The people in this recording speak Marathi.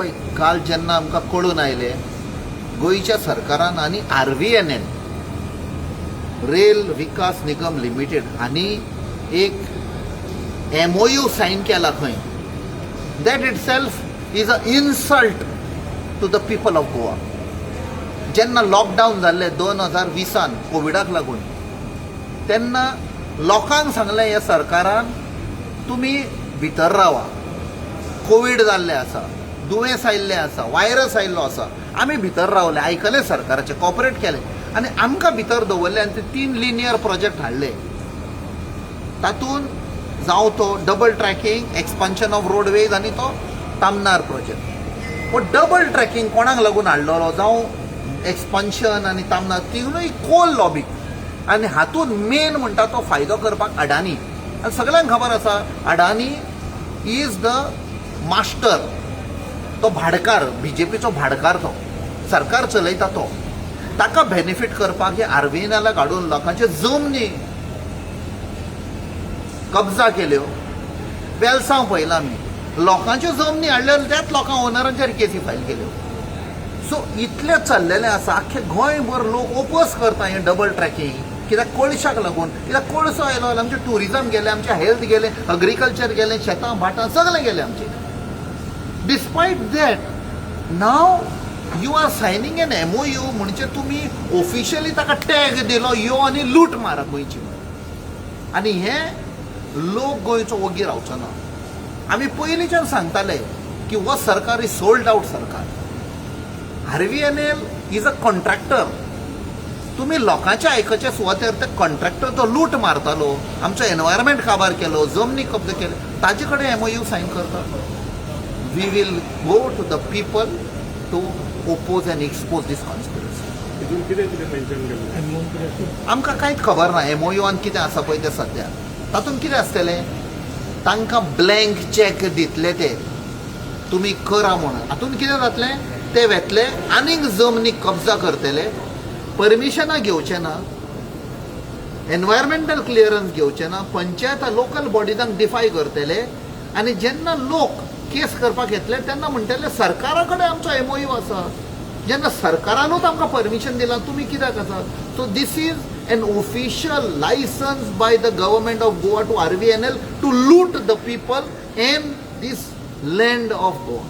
पळय काल जेन्ना आमकां कळून आयलें गोंयच्या सरकारान आनी RVNL रेल विकास निगम लिमिटेड हांणी एक MOU सायन केला खंय. That itself is a insult to the people of Goa. जेन्ना लॉकडावन जाल्लें 2020 कोविडाक लागून तेन्ना लोकांक सांगलें ह्या सरकारान तुमी भितर रावा, कोविड जाल्लें आसा, दुयेंस आयिल्लें आसा, वायरस आयिल्लो आसा, आमी भितर रावले, आयकलें सरकाराचें, कॉपरेट केलें आनी आमकां भितर दवरलें आनी ते 3 लिनियर प्रोजेक्ट हाडले. तातूंत जावं तो double tracking, expansion of roadways आनी तो तामनार प्रोजेक्ट. पूण डबल ट्रॅकिंग कोणाक लागून हाडलेलो जावं एक्सपान्शन आनी तामनार तिनूय कोल लॉबीक. आनी हातूंत मेन म्हणटा तो फायदो करपाक अडानी. आनी सगळ्यांक खबर आसा अडानी इज द मास्टर, तो भाडकार, BJPचो भाडकार, तो सरकार चलयता तो. ताका बेनिफीट करपाक हे RVNL हाडून लोकांचे जमनी कब्जा केल्यो. वेलसांव पळयलां आमी, लोकांच्यो जमनी हाडल्यो त्याच लोकांक ओनरांचेर केसी फायल केल्यो. सो इतलें चल्लेलें आसा, आख्खे गोंयभर लोक ओपोज करता हें डबल ट्रॅकिंग. कित्याक कोळशाक लागून, कित्याक कोळसो आयलो आमचें टुरिजम गेलें, आमचें हेल्थ गेलें, अग्रिकल्चर गेलें, शेतां भाटां सगळें गेलें आमचें. Despite that now you are signing an MOU म्हणजे तुमी ऑफिशियली ताका टॅग दिलो यो आनी लूट मारा गोंयची. आनी हे लोक गोंयचो ओगी रावचो ना. आमी पयलींच्यान सांगताले की हो सरकार इज सोल्ड आउट सरकार. RVNL is a contractor. तुम्ही लोकांचे आयकचे सुवातेर ते कॉन्ट्रॅक्टर तो लूट मारतालो, आमचो एनवायरमेंट काबार केलो, जमनी कब्जा केले, ताजे कडेन MOU सायन करता. We will go to the people to oppose and expose this conspiracy. आमकां कांयच खबर ना MOUआन कितें आसा पळय तें सद्या. तातूंत कितें आसतलें, तांकां ब्लँक चॅक दितले ते तुमी करा म्हणून. हातूंत कितें जातलें, ते वेतले आनीक जमनी कब्जा करतले, परमिशनां घेवचे ना, एनवायरमेंटल क्लियरन्स घेवचे ना, पंचायत लोकल बॉडीजांक डिफाय करतले. आनी जेन्ना लोक केस करपाक येतले तेन्ना म्हणटले सरकारा कडेन आमचो MOU आसा. जेन्ना सरकारानूच आमकां परमिशन दिलां, तुमी कित्याक आसा. So this is an official licence by the government of Goa to RVNL to loot the people in this land of Goa.